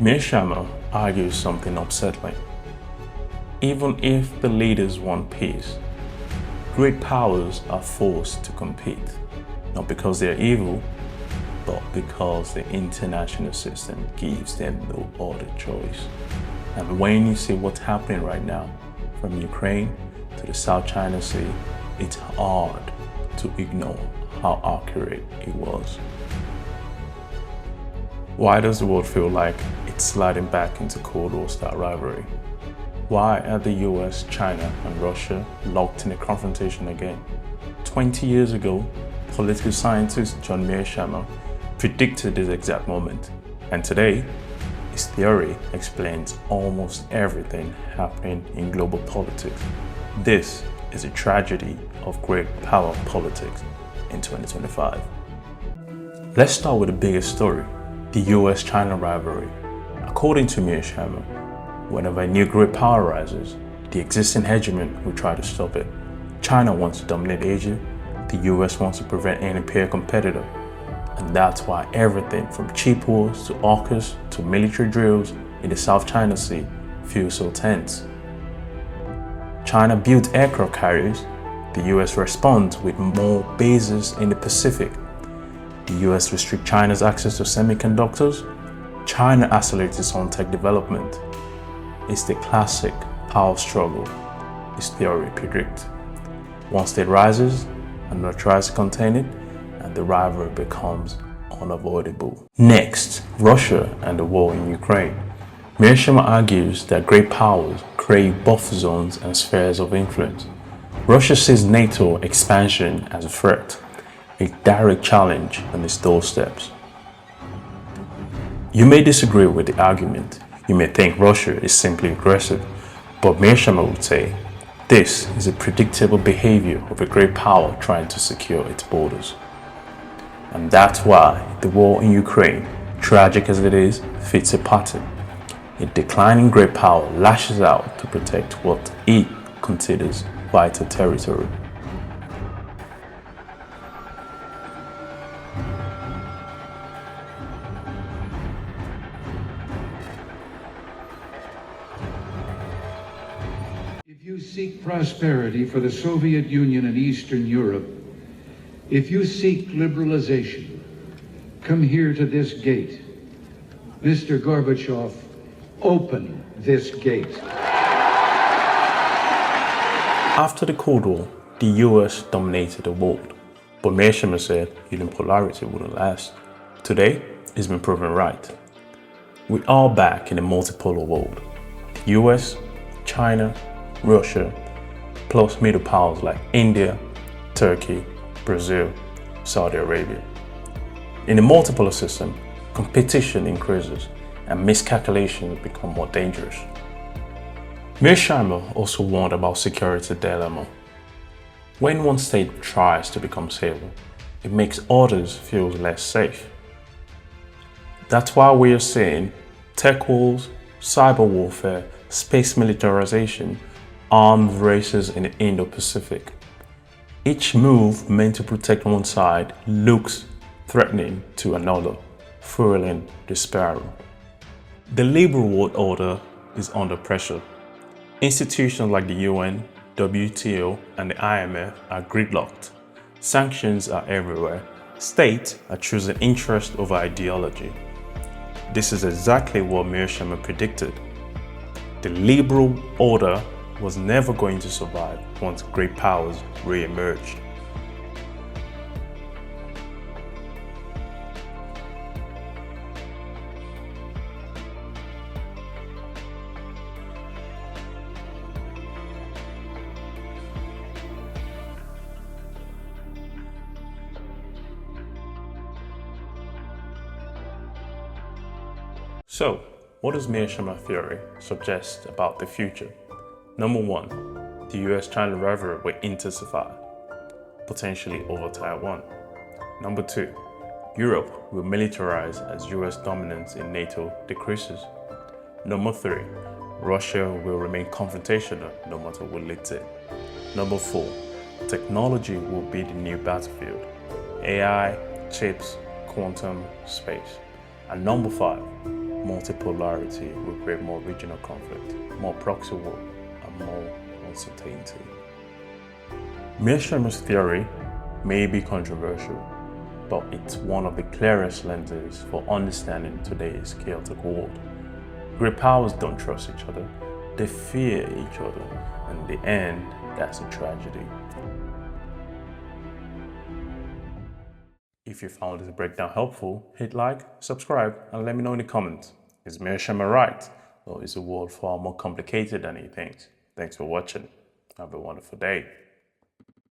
Mearsheimer argues something upsetting. Even if the leaders want peace, great powers are forced to compete, not because they're evil, but because the international system gives them no other choice. And when you see what's happening right now, from Ukraine to the South China Sea, it's hard to ignore how accurate it was. Why does the world feel like it's sliding back into Cold War-style rivalry? Why are the US, China, and Russia locked in a confrontation again? 20 years ago, political scientist John Mearsheimer predicted this exact moment, and today, his theory explains almost everything happening in global politics. This is a tragedy of great power politics in 2025. Let's start with the biggest story, the US-China rivalry. According to Mearsheimer, whenever a new great power rises, the existing hegemon will try to stop it. China wants to dominate Asia, the US wants to prevent any peer competitor. And that's why everything from cheap wars to AUKUS to military drills in the South China Sea feels so tense. China built aircraft carriers, the US responds with more bases in the Pacific. The US restricts China's access to semiconductors. China accelerates its own tech development. It's the classic power struggle this theory predicts. One state rises, another tries to contain it, and the rivalry becomes unavoidable. Next, Russia and the war in Ukraine. Mearsheimer argues that great powers create buffer zones and spheres of influence. Russia sees NATO expansion as a threat, a direct challenge on its doorsteps. You may disagree with the argument. You may think Russia is simply aggressive, but Mearsheimer would say this is a predictable behavior of a great power trying to secure its borders. And that's why the war in Ukraine, tragic as it is, fits a pattern. A declining great power lashes out to protect what it considers vital territory. If you seek prosperity for the Soviet Union and Eastern Europe, if you seek liberalization, come here to this gate. Mr. Gorbachev, open this gate. After the Cold War, the US dominated the world, but Mearsheimer said unipolarity wouldn't last. Today, it's been proven right. We are back in a multipolar world. The US, China, Russia, plus middle powers like India, Turkey, Brazil, Saudi Arabia. In a multipolar system, competition increases and miscalculations become more dangerous. Mearsheimer also warned about security dilemma. When one state tries to become stable, it makes others feel less safe. That's why we are seeing tech wars, cyber warfare, space militarization, armed races in the Indo-Pacific. Each move meant to protect one side looks threatening to another, fueling the spiral. The liberal world order is under pressure. Institutions like the UN, WTO, and the IMF are gridlocked. Sanctions are everywhere. States are choosing interest over ideology. This is exactly what Mearsheimer predicted. The liberal order was never going to survive once great powers re-emerged. So, what does Mearsheimer theory suggest about the future? Number one, the US-China rivalry will intensify, potentially over Taiwan. Number two, Europe will militarize as US dominance in NATO decreases. Number three, Russia will remain confrontational no matter what leads it. Number four, technology will be the new battlefield. AI, chips, quantum, space. And number five, multipolarity will create more regional conflict, more proxy war, and more uncertainty. Mearsheimer's theory may be controversial, but it's one of the clearest lenses for understanding today's chaotic world. Great powers don't trust each other, they fear each other, and in the end, that's a tragedy. If you found this breakdown helpful, hit like, subscribe, and let me know in the comments. Is Mearsheimer right? Or is the world far more complicated than he thinks? Thanks for watching. Have a wonderful day.